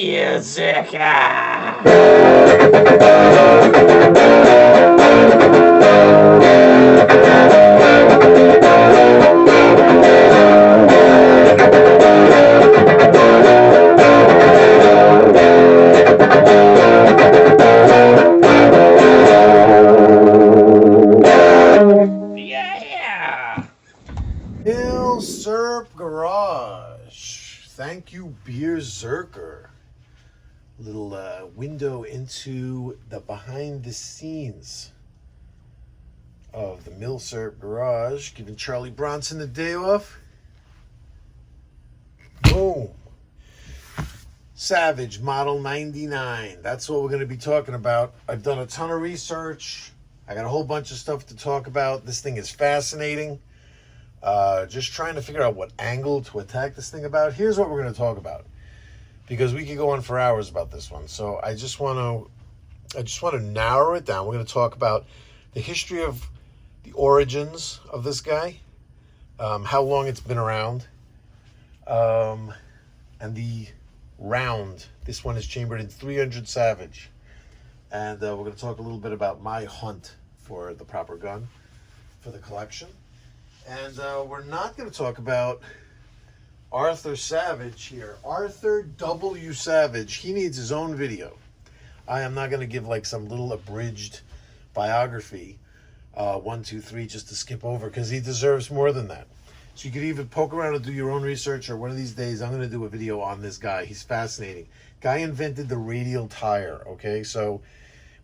Music. Yeah. Milsurp Garage. Thank you, Beer Zerker. Little window into the behind the scenes of the Milsurp Garage. Giving Charlie Bronson the day off. Boom. Savage Model 99. That's what we're going to be talking about. I've done a ton of research. I got a whole bunch of stuff to talk about. This thing is fascinating. Just trying to figure out what angle to attack this thing about. Here's what we're going to talk about, because we could go on for hours about this one. So I just want to narrow it down. We're going to talk about the history of the origins of this guy, how long it's been around, and the round. This one is chambered in .300 Savage, and we're going to talk a little bit about my hunt for the proper gun for the collection. And we're not going to talk about Arthur Savage here. Arthur W. Savage. He needs his own video. I am not going to give like some little abridged biography, 1, 2, 3, just to skip over, because he deserves more than that. So you could even poke around and do your own research, or one of these days I'm going to do a video on this guy. He's fascinating. Guy invented the radial tire, okay? So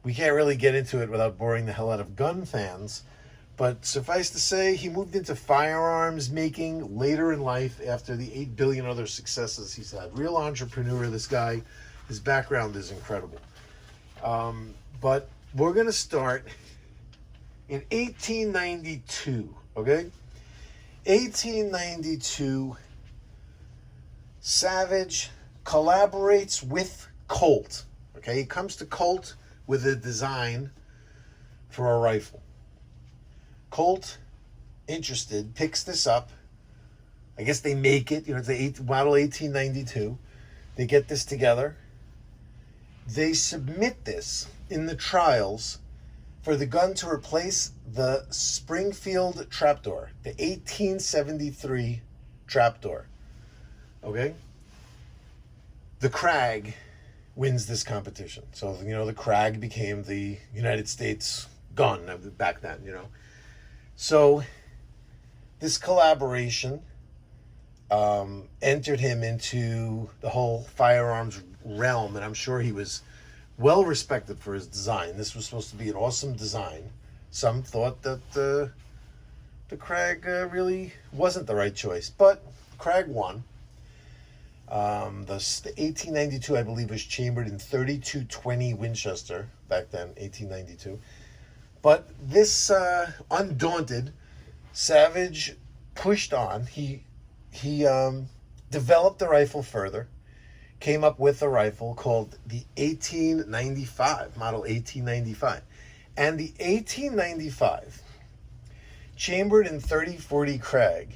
we can't really get into it without boring the hell out of gun fans. But suffice to say, he moved into firearms making later in life after the 8 billion other successes he's had. Real entrepreneur, this guy. His background is incredible. But we're going to start in 1892, okay? 1892, Savage collaborates with Colt, okay? He comes to Colt with a design for a rifle. Colt, interested, picks this up. I guess they make it. It's the model 1892. They get this together. They submit this in the trials for the gun to replace the Springfield trapdoor, the 1873 trapdoor. Okay? The Krag wins this competition. So, the Krag became the United States gun back then, So this collaboration entered him into the whole firearms realm, and I'm sure he was well respected for his design. This was supposed to be an awesome design. Some thought that the Krag really wasn't the right choice, but Krag won. The 1892, I believe, was chambered in .32-20 Winchester back then, 1892. But this undaunted, Savage pushed on. He developed the rifle further, came up with a rifle called the 1895, model 1895. And the 1895, chambered in .30-40 Krag,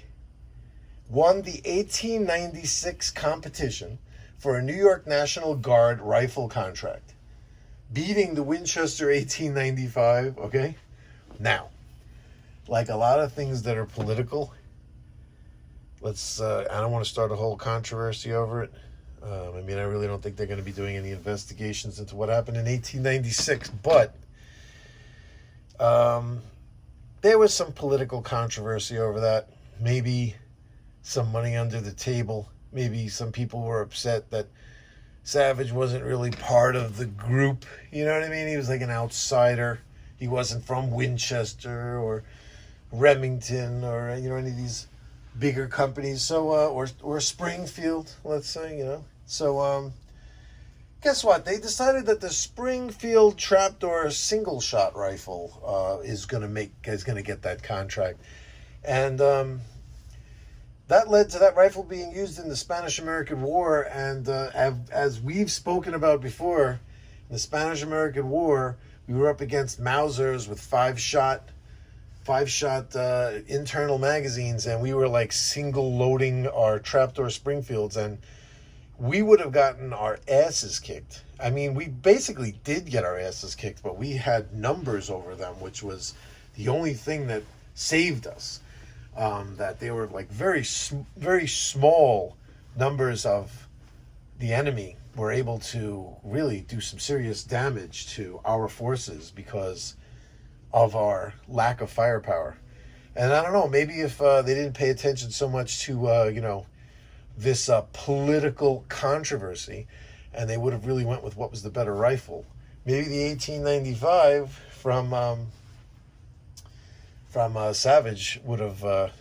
won the 1896 competition for a New York National Guard rifle contract, beating the Winchester 1895, okay? Now, like a lot of things that are political, I don't want to start a whole controversy over it. I really don't think they're going to be doing any investigations into what happened in 1896, but there was some political controversy over that. Maybe some money under the table. Maybe some people were upset that Savage wasn't really part of the group. You know what I mean? He was like an outsider. He wasn't from Winchester or Remington or any of these bigger companies. So or Springfield, let's say. So guess what? They decided that the Springfield trapdoor single shot rifle is gonna get that contract, and that led to that rifle being used in the Spanish-American War. And as we've spoken about before, in the Spanish-American War, we were up against Mausers with five-shot internal magazines, and we were like single loading our trapdoor Springfields, and we would have gotten our asses kicked. I mean, we basically did get our asses kicked, but we had numbers over them, which was the only thing that saved us. That they were like very small numbers of the enemy were able to really do some serious damage to our forces because of our lack of firepower. And I don't know, maybe if they didn't pay attention so much to, this political controversy, and they would have really went with what was the better rifle. Maybe the 1895 from Savage would have,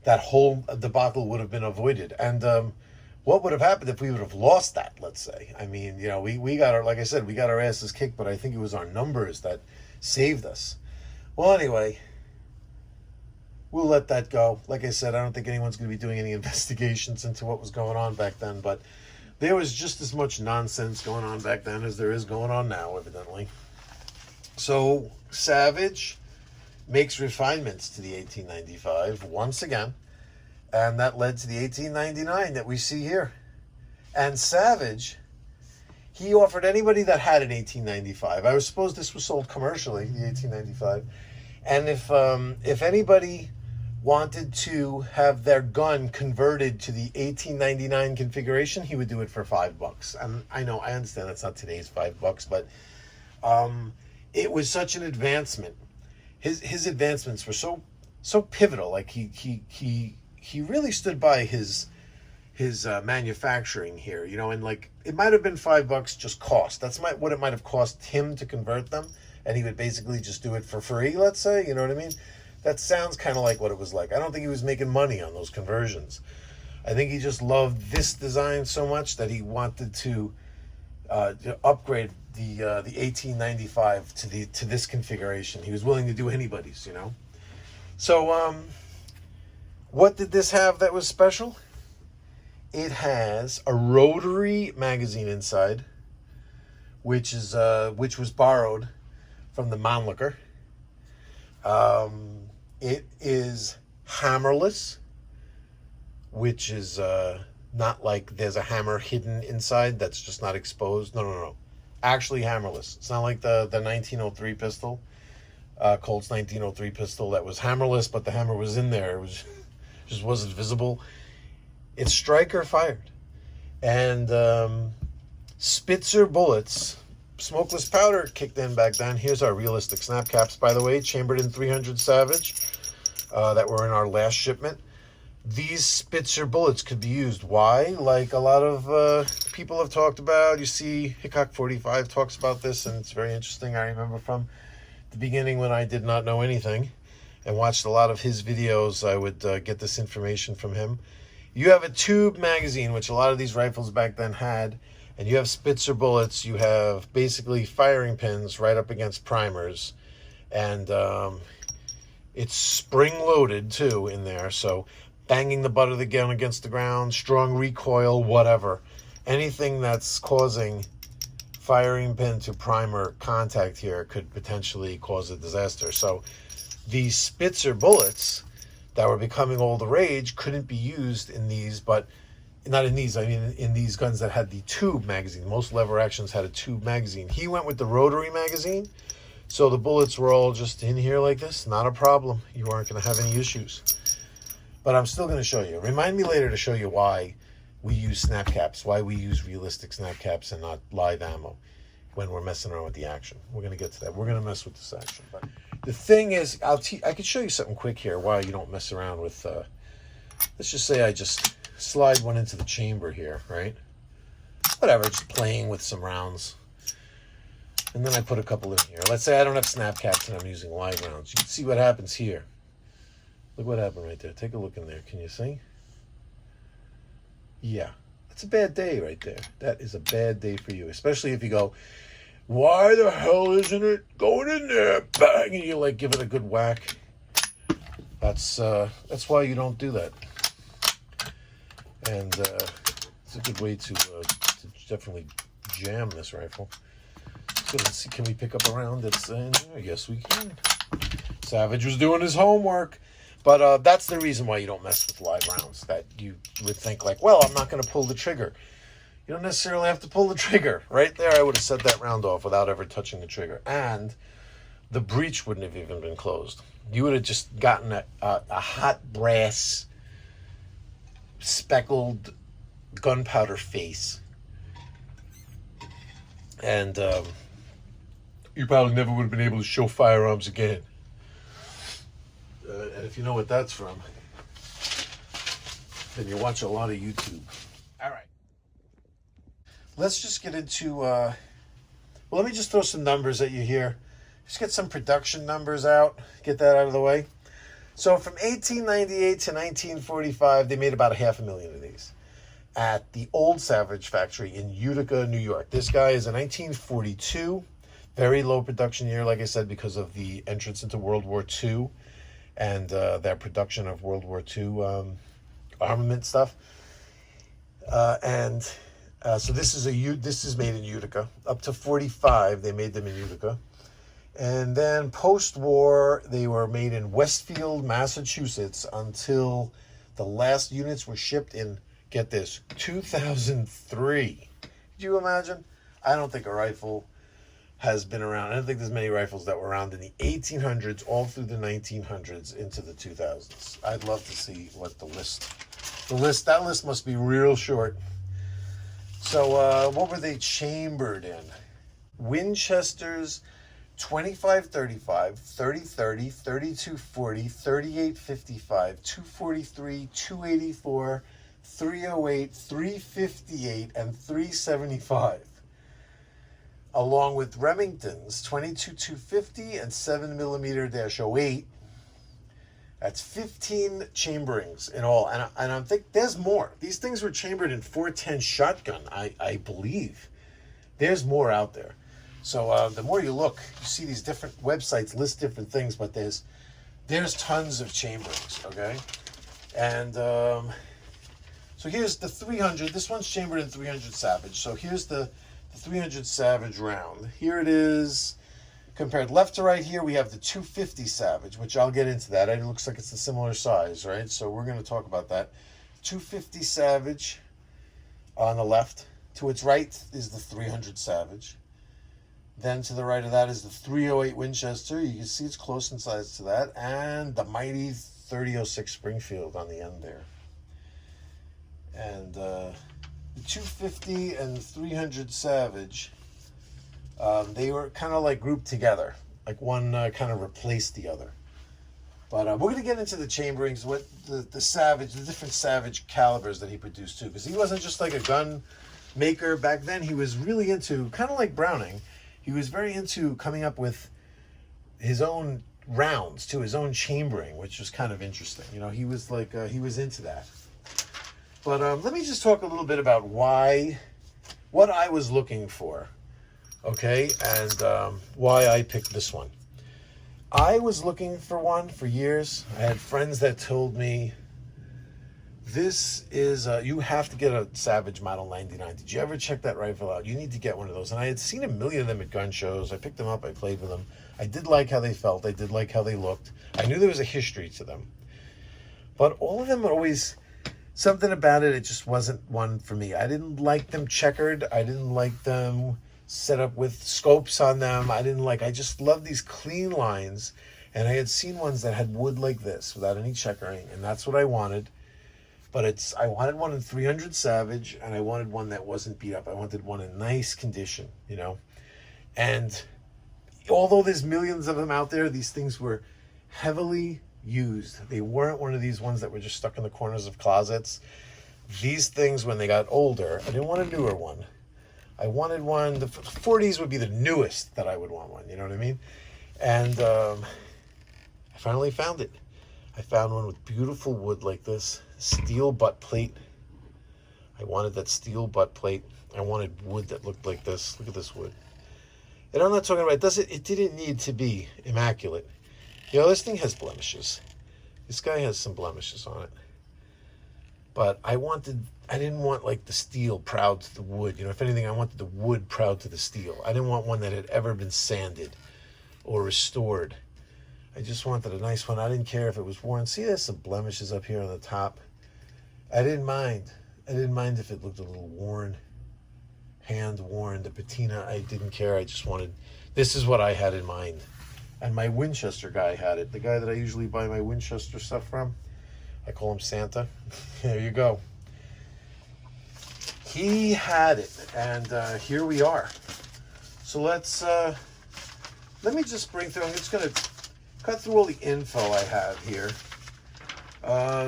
that whole debacle would have been avoided. And what would have happened if we would have lost that, let's say? I mean, we got our, like I said, we got our asses kicked, but I think it was our numbers that saved us. Well, anyway, we'll let that go. Like I said, I don't think anyone's going to be doing any investigations into what was going on back then, but there was just as much nonsense going on back then as there is going on now, evidently. So, Savage makes refinements to the 1895 once again, and that led to the 1899 that we see here. And Savage, he offered anybody that had an 1895. I suppose this was sold commercially, the 1895. And if anybody wanted to have their gun converted to the 1899 configuration, he would do it for $5. And I understand that's not today's $5, but it was such an advancement. His advancements were so pivotal. Like he really stood by his manufacturing here, and like it might have been $5 just cost. That's what it might have cost him to convert them, and he would basically just do it for free, let's say. You know what I mean? That sounds kind of like what it was like. I don't think he was making money on those conversions. I think he just loved this design so much that he wanted to upgrade the 1895 to this configuration. He was willing to do anybody's, So what did this have that was special? It has a Rotary Magazine inside, which was borrowed from the Mannlicher. It is hammerless, which is not like there's a hammer hidden inside that's just not exposed. No. Actually hammerless. It's not like the 1903 pistol, Colt's 1903 pistol that was hammerless, but the hammer was in there. It just wasn't visible. It's striker fired. And Spitzer bullets, smokeless powder kicked in back then. Here's our realistic snap caps, by the way, chambered in 300 Savage that were in our last shipment. These Spitzer bullets could be used. Why? Like a lot of people have talked about. You see, Hickok 45 talks about this, and it's very interesting. I remember from the beginning when I did not know anything and watched a lot of his videos, I would get this information from him. You have a tube magazine, which a lot of these rifles back then had, and you have Spitzer bullets. You have basically firing pins right up against primers, and it's spring-loaded, too, in there, so banging the butt of the gun against the ground, strong recoil, whatever. Anything that's causing firing pin to primer contact here could potentially cause a disaster. So these Spitzer bullets that were becoming all the rage couldn't be used in these, but not in these, I mean in these guns that had the tube magazine. Most lever actions had a tube magazine. He went with the Rotary Magazine, so the bullets were all just in here like this. Not a problem. You aren't going to have any issues. But I'm still going to show you. Remind me later to show you why we use snap caps, why we use realistic snap caps and not live ammo when we're messing around with the action. We're going to get to that. We're going to mess with this action. But the thing is, I could show you something quick here why you don't mess around with, let's just say I just slide one into the chamber here, right? Whatever, just playing with some rounds. And then I put a couple in here. Let's say I don't have snap caps and I'm using live rounds. You can see what happens here. Look what happened right there. Take a look in there. Can you see? Yeah. That's a bad day right there. That is a bad day for you. Especially if you go, why the hell isn't it going in there? Bang! And you like give it a good whack. That's why you don't do that. And it's a good way to definitely jam this rifle. So let's see, can we pick up a round that's in there? Yes, we can. Savage was doing his homework. But that's the reason why you don't mess with live rounds. That you would think like, well, I'm not going to pull the trigger. You don't necessarily have to pull the trigger. Right there, I would have set that round off without ever touching the trigger. And the breech wouldn't have even been closed. You would have just gotten a hot brass speckled gunpowder face. And you probably never would have been able to show firearms again. And if you know what that's from, then you watch a lot of YouTube. All right. Let's just get into, well, let me just throw some numbers at you here. Just get some production numbers out, get that out of the way. So from 1898 to 1945, they made about 500,000 of these at the Old Savage factory in Utica, New York. This guy is a 1942, very low production year, like I said, because of the entrance into World War II and their production of World War II armament stuff. So this is made in Utica. Up to 45, they made them in Utica. And then post-war, they were made in Westfield, Massachusetts until the last units were shipped in, get this, 2003. Could you imagine? I don't think a rifle has been around. I don't think there's many rifles that were around in the 1800s, all through the 1900s into the 2000s. I'd love to see what that list must be real short. So what were they chambered in? Winchesters 25-35, 30-30, 32-40, 38-55, 243, 284, 308, 358, and 375. Along with Remingtons 22-250 and 7mm-08. That's 15 chamberings in all. And I think there's more. These things were chambered in 410 shotgun, I believe. There's more out there. So the more you look, you see these different websites list different things, but there's tons of chamberings, okay? And so here's the 300. This one's chambered in 300 Savage. So here's the 300 Savage round. Here it is. Compared left to right here, we have the 250 Savage, which I'll get into that. It looks like it's a similar size, right? So we're going to talk about that. 250 Savage on the left. To its right is the 300 Savage. Then to the right of that is the 308 Winchester. You can see it's close in size to that. And the mighty 3006 Springfield on the end there. And the 250 and 300 Savage, they were kind of like grouped together. Like one kind of replaced the other. But we're going to get into the chamberings, what the Savage, the different Savage calibers that he produced too. Because he wasn't just like a gun maker. Back then he was really into, kind of like Browning, he was very into coming up with his own rounds to his own chambering, which was kind of interesting. You know, he was like, he was into that. But let me just talk a little bit about what I was looking for, okay, and why I picked this one. I was looking for one for years. I had friends that told me, this is, you have to get a Savage Model 99. Did you ever check that rifle out? You need to get one of those. And I had seen a million of them at gun shows. I picked them up. I played with them. I did like how they felt. I did like how they looked. I knew there was a history to them. But all of them were always, something about it, it just wasn't one for me. I didn't like them checkered. I didn't like them set up with scopes on them. I just loved these clean lines. And I had seen ones that had wood like this without any checkering. And that's what I wanted. But I wanted one in 300 Savage, and I wanted one that wasn't beat up. I wanted one in nice condition, you know. And although there's millions of them out there, these things were heavily used. They weren't one of these ones that were just stuck in the corners of closets. These things, when they got older, I didn't want a newer one. I wanted one, the 40s would be the newest that I would want one, you know what I mean? And I finally found it. I found one with beautiful wood like this, steel butt plate. I wanted that steel butt plate. I wanted wood that looked like this. Look at this wood. And I'm not talking about, it didn't need to be immaculate. You know, this thing has blemishes. This guy has some blemishes on it. But I didn't want like the steel proud to the wood. You know, if anything, I wanted the wood proud to the steel. I didn't want one that had ever been sanded or restored. I just wanted a nice one. I didn't care if it was worn. See, there's some blemishes up here on the top. I didn't mind. I didn't mind if it looked a little worn, hand worn. The patina, I didn't care. I just wanted, this is what I had in mind. And my Winchester guy had it. The guy that I usually buy my Winchester stuff from. I call him Santa. There you go. He had it, and here we are. So let me just bring through, I'm just going to cut through all the info I have here.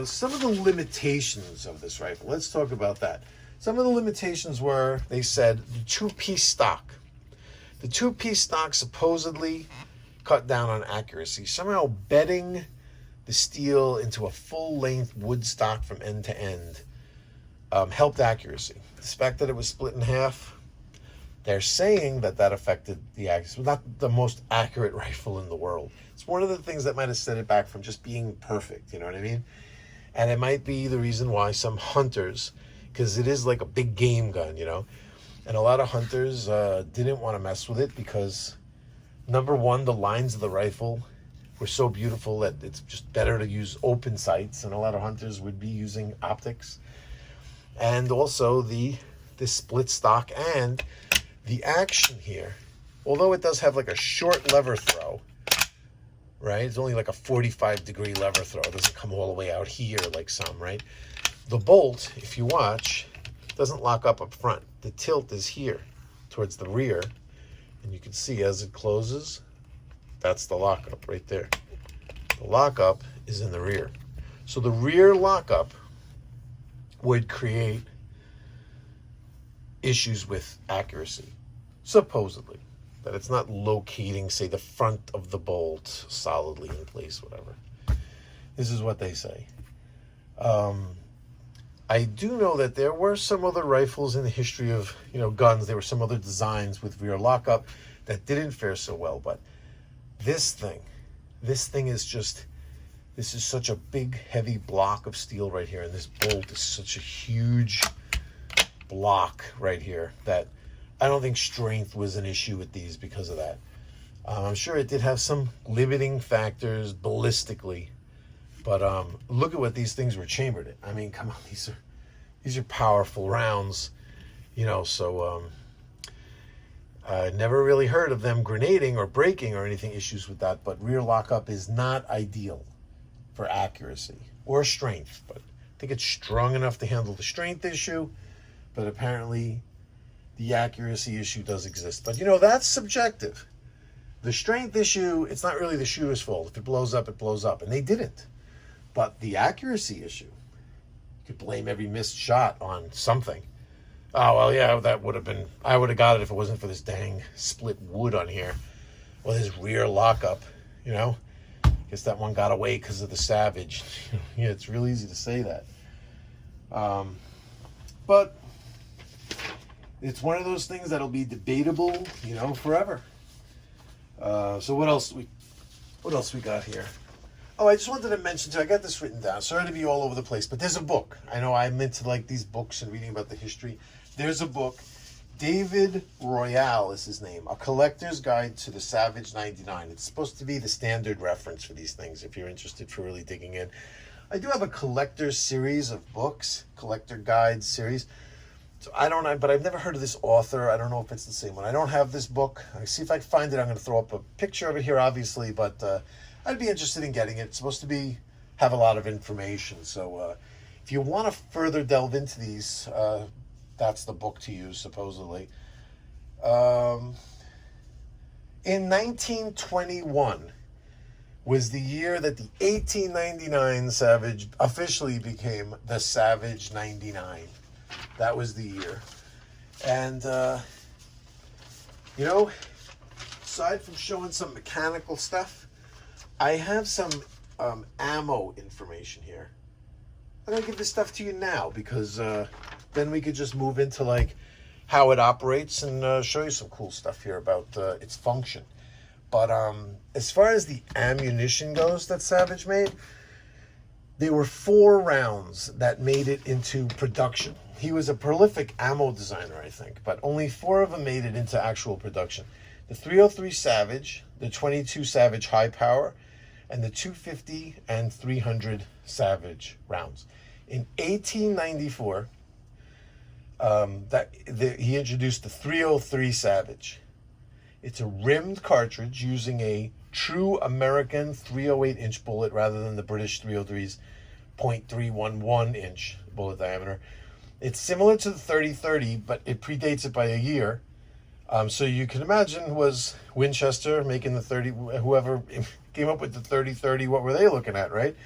Some of the limitations of this rifle. Let's talk about that. Some of the limitations were, they said, the two-piece stock. The two-piece stock supposedly cut down on accuracy. Somehow bedding the steel into a full-length wood stock from end to end helped accuracy. The fact that it was split in half, they're saying that affected the accuracy. Not the most accurate rifle in the world. It's one of the things that might have set it back from just being perfect, you know what I mean? And it might be the reason why some hunters, because it is like a big game gun, you know, and a lot of hunters didn't want to mess with it because, number one, the lines of the rifle were so beautiful that it's just better to use open sights, and a lot of hunters would be using optics. And also the split stock and the action here, although it does have like a short lever throw, right? It's only like a 45-degree lever throw. It doesn't come all the way out here like some, right? The bolt, if you watch, doesn't lock up front. The tilt is here towards the rear, and you can see as it closes, that's the lockup right there. The lockup is in the rear. So the rear lockup would create issues with accuracy, supposedly. That it's not locating, say, the front of the bolt solidly in place, whatever. This is what they say. I do know that there were some other rifles in the history of, you know, guns. There were some other designs with rear lockup that didn't fare so well. But this thing is just, this is such a big, heavy block of steel right here. And this bolt is such a huge block right here that I don't think strength was an issue with these because of that. I'm sure it did have some limiting factors ballistically, but look at what these things were chambered in. I mean, come on, these are powerful rounds, you know. So I never really heard of them grenading or breaking or anything issues with that. But rear lockup is not ideal for accuracy or strength. But I think it's strong enough to handle the strength issue. But apparently, the accuracy issue does exist. But, you know, that's subjective. The strength issue, it's not really the shooter's fault. If it blows up, it blows up. And they didn't. But the accuracy issue, you could blame every missed shot on something. Oh, well, yeah, that would have been, I would have got it if it wasn't for this dang split wood on here. Or this rear lockup, you know. Guess that one got away because of the Savage. Yeah, it's real easy to say that. But it's one of those things that'll be debatable, you know, forever. So what else we got here? Oh, I just wanted to mention too, I got this written down. Sorry to be all over the place, but there's a book. I know I'm into like these books and reading about the history. There's a book. David Royale is his name. A Collector's Guide to the Savage 99. It's supposed to be the standard reference for these things if you're interested for really digging in. I do have a collector's series of books, collector guide series. So I don't know, but I've never heard of this author. I don't know if it's the same one. I don't have this book. I see if I can find it. I'm going to throw up a picture of it here, obviously, but I'd be interested in getting it. It's supposed to have a lot of information. So if you want to further delve into these, that's the book to use, supposedly. In 1921 was the year that the 1899 Savage officially became the Savage 99. That was the year. And, you know, aside from showing some mechanical stuff, I have some ammo information here. I'm going to give this stuff to you now because then we could just move into, like, how it operates and show you some cool stuff here about its function. But as far as the ammunition goes that Savage made, there were 4 rounds that made it into production. He was a prolific ammo designer, I think, but only 4 of them made it into actual production. The .303 Savage, the .22 Savage High Power, and the 250 and 300 Savage rounds. In 1894, he introduced the 303 Savage. It's a rimmed cartridge using a true American 308-inch bullet rather than the British 303's .311 inch bullet diameter. It's similar to the 30-30, but it predates it by a year. So you can imagine, was Winchester making the 30, whoever came up with the 30-30, what were they looking at, right?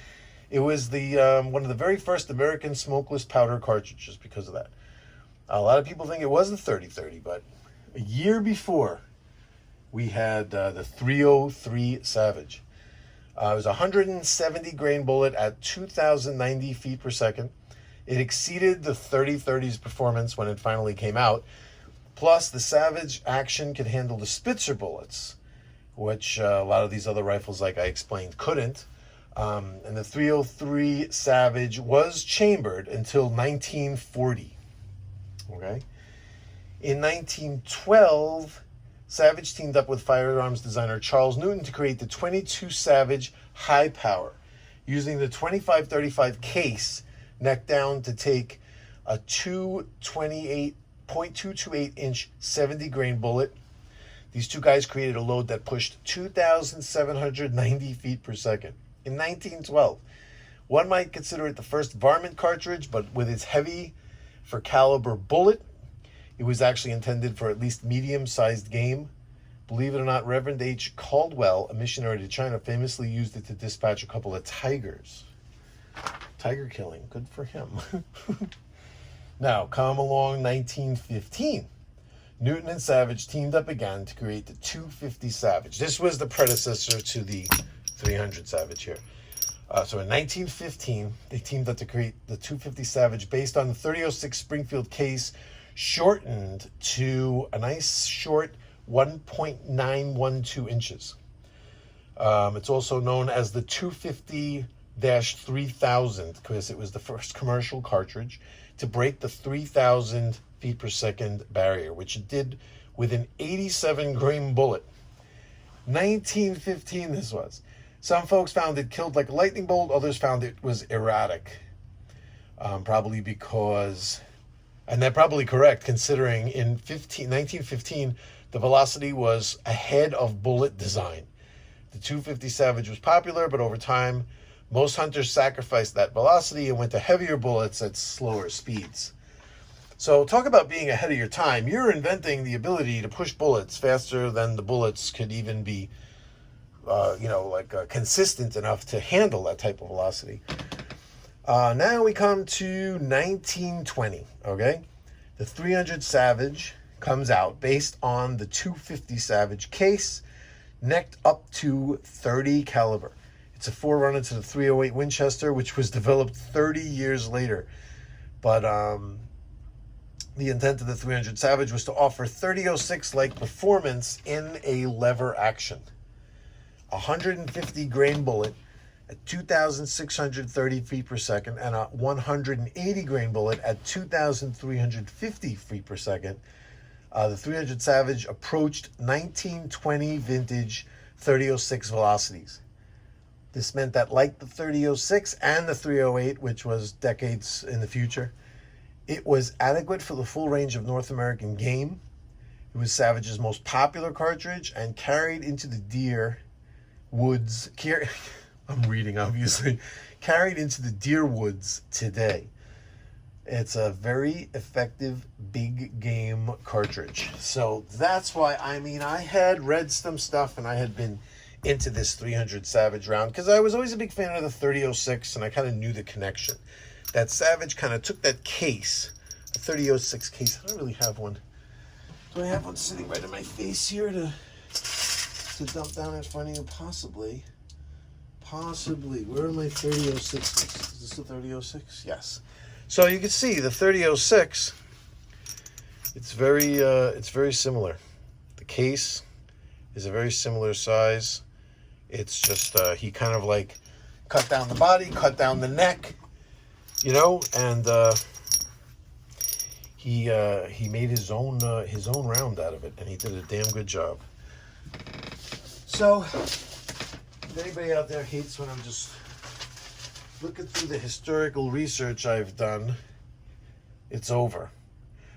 It was the one of the very first American smokeless powder cartridges because of that. A lot of people think it was the 30-30, but a year before, we had the 303 Savage. It was a 170 grain bullet at 2,090 feet per second. It exceeded the 30-30's performance when it finally came out. Plus, the Savage action could handle the Spitzer bullets, which a lot of these other rifles, like I explained, couldn't. And the 303 Savage was chambered until 1940. Okay. In 1912, Savage teamed up with firearms designer Charles Newton to create the 22 Savage High Power, using the 25-35 case neck down to take a 228.228-inch 70 grain bullet. These two guys created a load that pushed 2,790 feet per second. In 1912, one might consider it the first varmint cartridge, but with its heavy for caliber bullet, it was actually intended for at least medium-sized game. Believe it or not, Reverend H. Caldwell, a missionary to China, famously used it to dispatch a couple of tigers. Tiger killing, good for him. Now, come along 1915. Newton and Savage teamed up again to create the 250 Savage. This was the predecessor to the 300 Savage here. So in 1915, they teamed up to create the 250 Savage based on the 3006 Springfield case, shortened to a nice short 1.912 inches. It's also known as the 250-3000 because it was the first commercial cartridge to break the 3,000 feet per second barrier, which it did with an 87 grain bullet. 1915 this was. Some folks found it killed like a lightning bolt, others found it was erratic. Probably because, and they're probably correct, considering in 1915, the velocity was ahead of bullet design. The 250 Savage was popular, but over time, most hunters sacrificed that velocity and went to heavier bullets at slower speeds. So talk about being ahead of your time. You're inventing the ability to push bullets faster than the bullets could even be, consistent enough to handle that type of velocity. Now we come to 1920, okay? The 300 Savage comes out based on the 250 Savage case, necked up to 30 caliber. It's a forerunner to the 308 Winchester, which was developed 30 years later. But the intent of the 300 Savage was to offer 3006-like performance in a lever action. 150 grain bullet at 2,630 feet per second and a 180 grain bullet at 2,350 feet per second. The 300 Savage approached 1920 vintage 3006 velocities. This meant that, like the 3006 and the 308, which was decades in the future, it was adequate for the full range of North American game. It was Savage's most popular cartridge and carried into the deer woods. I'm reading, obviously. Carried into the deer woods today. It's a very effective big game cartridge. So that's why, I had read some stuff and I had been into this 300 Savage round because I was always a big fan of the 3006 and I kind of knew the connection. That Savage kind of took that case, a 3006 case. I don't really have one. Do I have one sitting right in my face here to dump down in front of you? Possibly. Where are my 3006s? Is this the 3006? Yes. So you can see the 3006. It's very similar. The case is a very similar size. It's just he kind of like cut down the body, cut down the neck, and he made his own round out of it, and he did a damn good job. So If anybody out there hates when I'm just looking through the historical research I've done, it's over.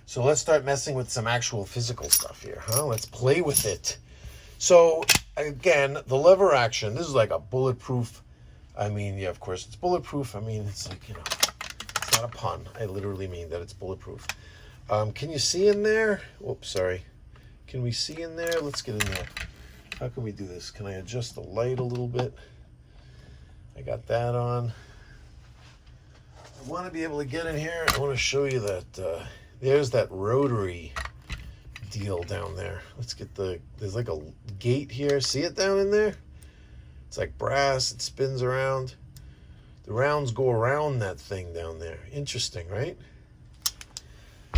So let's start messing with some actual physical stuff here, huh? Let's play with it. So again, the lever action, this is like a bulletproof. I mean, yeah, of course it's bulletproof. I mean, it's like, you know, it's not a pun. I literally mean that it's bulletproof. Can you see in there? Oops, sorry. Can we see in there? Let's get in there. How can we do this? Can I adjust the light a little bit? I got that on. I want to be able to get in here. I want to show you that there's that rotary deal down there. Let's get there's like a gate here. See it down in there? It's like brass. It spins around. The rounds go around that thing down there. Interesting, right?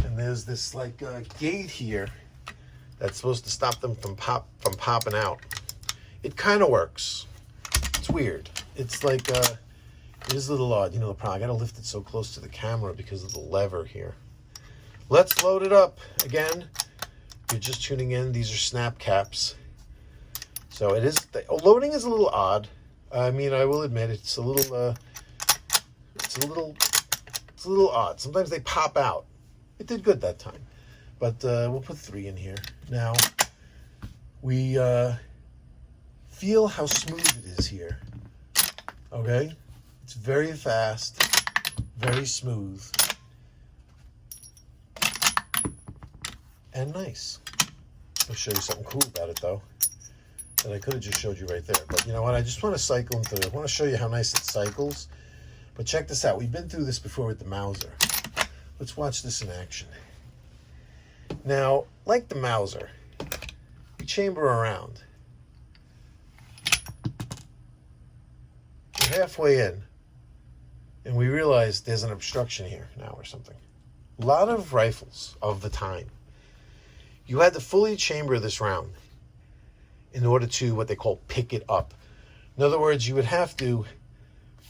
And there's this like gate here that's supposed to stop them from popping out. It kind of works. It's weird. It's like it is a little odd. You know the problem. I got to lift it so close to the camera because of the lever here. Let's load it up again. You're just tuning in. These are snap caps. So it is. Loading is a little odd. I mean, I will admit it's a little. It's a little odd. Sometimes they pop out. It did good that time, but we'll put 3 in here. Now we feel how smooth it is here. Okay, it's very fast, very smooth, and nice. I'll show you something cool about it though that I could have just showed you right there. But you know what? I just want to cycle into it. I want to show you how nice it cycles. But check this out. We've been through this before with the Mauser. Let's watch this in action. Now, like the Mauser, we chamber around. We're halfway in, and we realize there's an obstruction here now or something. A lot of rifles of the time, you had to fully chamber this round in order to what they call pick it up. In other words, you would have to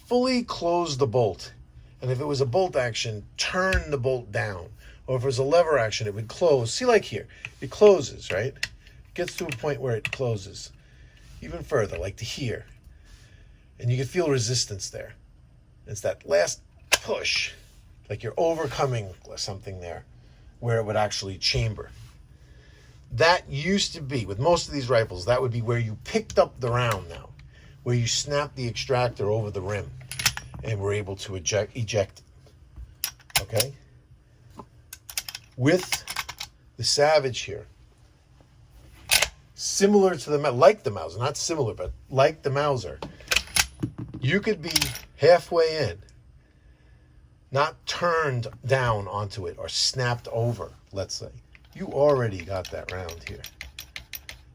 fully close the bolt. And if it was a bolt action, turn the bolt down. Or if it was a lever action, it would close. See, like here, it closes, right? It gets to a point where it closes. Even further, like to here. And you can feel resistance there. It's that last push, like you're overcoming something there, where it would actually chamber. That used to be, with most of these rifles, that would be where you picked up the round now, where you snapped the extractor over the rim and were able to eject it. Okay? With the Savage here, similar to like the Mauser, not similar, but like the Mauser, you could be halfway in, not turned down onto it or snapped over, let's say. You already got that round here.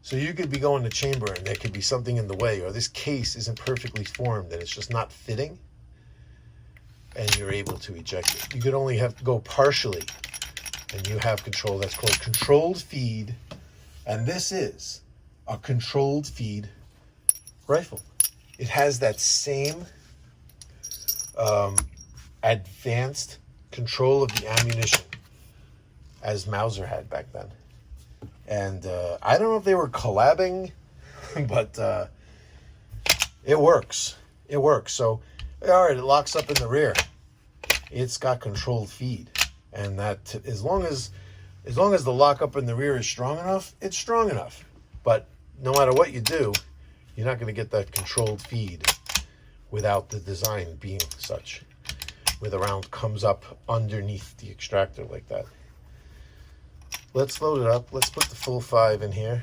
So you could be going to chamber and there could be something in the way, or this case isn't perfectly formed and it's just not fitting, and you're able to eject it. You could only have to go partially, and you have control. That's called controlled feed, and this is a controlled feed rifle. It has that same advanced control of the ammunition as Mauser had back then. And I don't know if they were collabing, but it works. It works. So, all right, it locks up in the rear. It's got controlled feed, and that as long as the lockup in the rear is strong enough, it's strong enough. But no matter what you do, you're not going to get that controlled feed without the design being such, where the round comes up underneath the extractor like that. Let's load it up. Let's put the full 5 in here.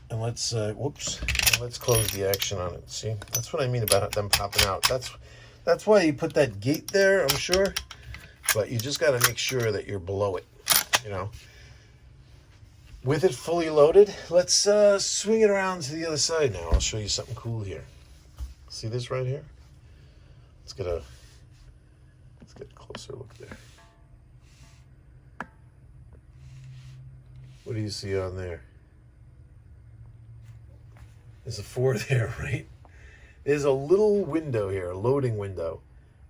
And let's, let's close the action on it. See, that's what I mean about them popping out. That's why you put that gate there, I'm sure. But you just got to make sure that you're below it, you know. With it fully loaded, let's swing it around to the other side now. I'll show you something cool here. See this right here? Let's get a closer look there. What do you see on there? There's a 4 there, right? There's a little window here, a loading window,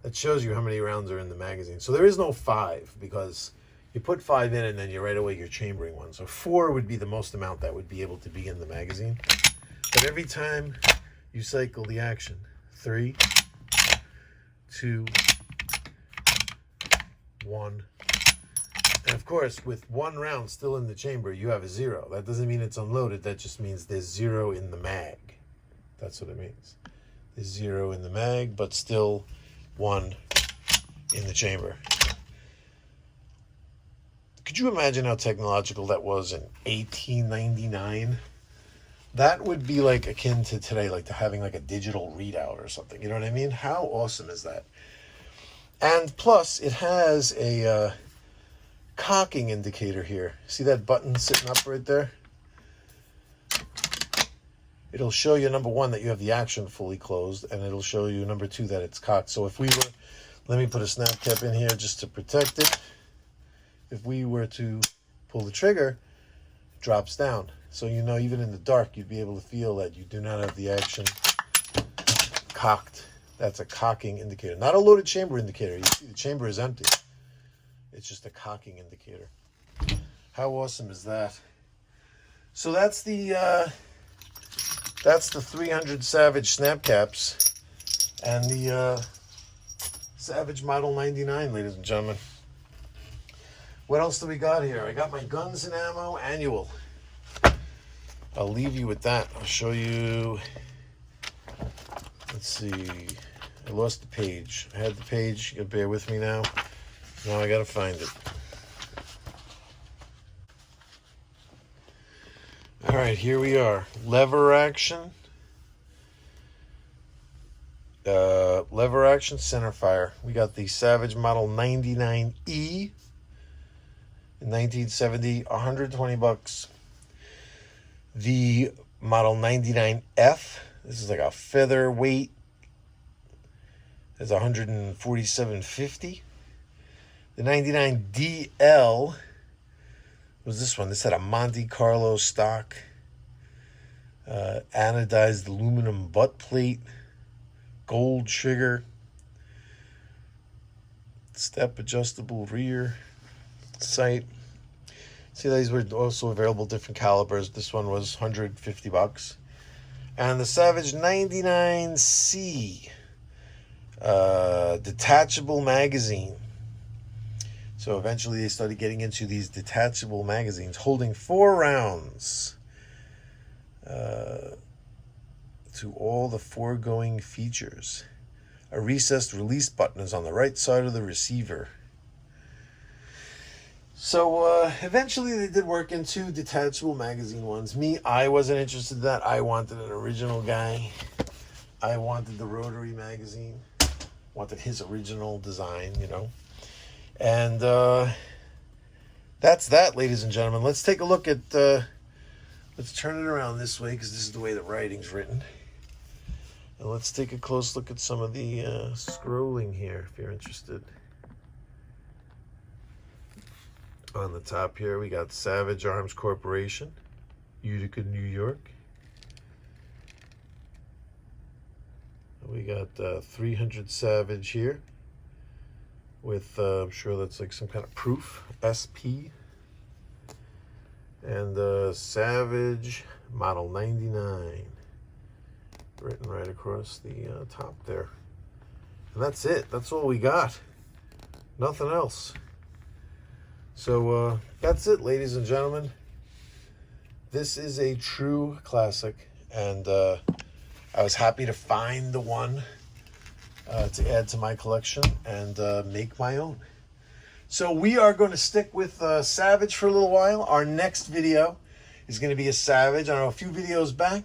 that shows you how many rounds are in the magazine. So there is no 5, because you put 5 in and then right away you're chambering 1. So 4 would be the most amount that would be able to be in the magazine. But every time you cycle the action, 3, 2, 1. And of course, with 1 round still in the chamber, you have a 0. That doesn't mean it's unloaded. That just means there's 0 in the mag. That's what it means. There's 0 in the mag, but still 1 in the chamber. Could you imagine how technological that was in 1899? That would be like akin to today, like to having like a digital readout or something. You know what I mean? How awesome is that? And plus, it has a cocking indicator here. See that button sitting up right there? It'll show you, number 1, that you have the action fully closed, and it'll show you, number 2, that it's cocked. So if we were, let me put a snap cap in here just to protect it. If we were to pull the trigger, it drops down. So you know, even in the dark, you'd be able to feel that you do not have the action cocked. That's a cocking indicator. Not a loaded chamber indicator. You see the chamber is empty. It's just a cocking indicator. How awesome is that? So that's the 300 Savage snap caps and the Savage Model 99, ladies and gentlemen. What else do we got here? I got my Guns and Ammo Annual. I'll leave you with that. I'll show you. Let's see. I lost the page. I had the page. You gotta bear with me now. Now I gotta find it. All right, here we are. Lever action. Lever action centerfire. We got the Savage Model 99E. In 1970, $120. The Model 99F. This is like a featherweight. It's $147.50. The 99DL was this one. This had a Monte Carlo stock, anodized aluminum butt plate, gold trigger, step adjustable rear sight. See, these were also available different calibers. This one was $150. And the Savage 99C Detachable Magazine. So eventually they started getting into these detachable magazines holding 4 rounds to all the foregoing features. A recessed release button is on the right side of the receiver. So eventually they did work into detachable magazine ones. Me, I wasn't interested in that. I wanted an original guy. I wanted the Rotary Magazine. Wanted his original design, you know. And that's that, ladies and gentlemen. Let's take a look at, let's turn it around this way because this is the way the writing's written. And let's take a close look at some of the scrolling here, if you're interested. On the top here, we got Savage Arms Corporation, Utica, New York. We got 300 Savage here with, I'm sure that's like some kind of proof, SP. And Savage Model 99, written right across the top there. And that's it. That's all we got. Nothing else. So that's it, ladies and gentlemen. This is a true classic, and I was happy to find the one to add to my collection and make my own. So we are going to stick with Savage for a little while. Our next video is going to be a Savage. I don't know, a few videos back,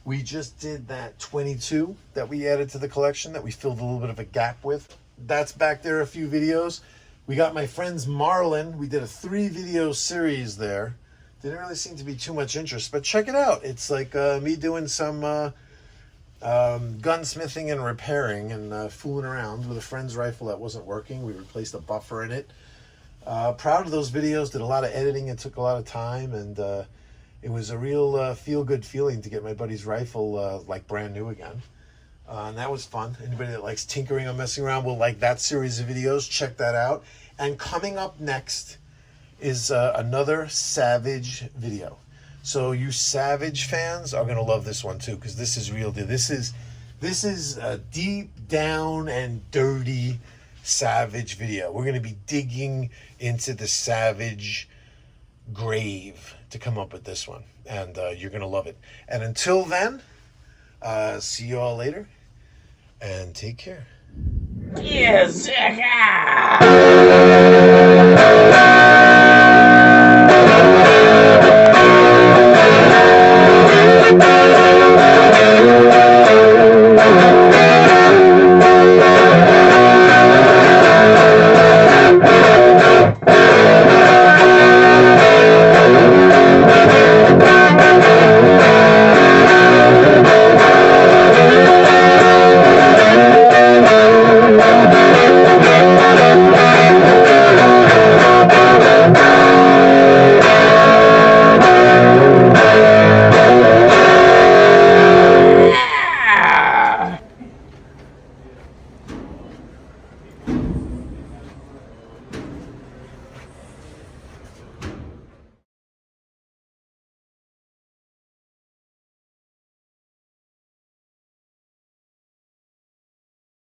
we just did that 22 that we added to the collection that we filled a little bit of a gap with. That's back there, a few videos. We got my friends Marlin. We did a 3-video series there. Didn't really seem to be too much interest, but check it out. It's like me doing some gunsmithing and repairing and fooling around with a friend's rifle that wasn't working. We replaced a buffer in it. Proud of those videos. Did a lot of editing. It took a lot of time, and it was a real feel-good feeling to get my buddy's rifle like brand new again. And that was fun. Anybody that likes tinkering or messing around will like that series of videos. Check that out. And coming up next is another Savage video. So you Savage fans are gonna love this one too, because this is real deal. This is a deep down and dirty Savage video. We're gonna be digging into the Savage grave to come up with this one, and you're gonna love it. And until then, see you all later, and take care. Yes.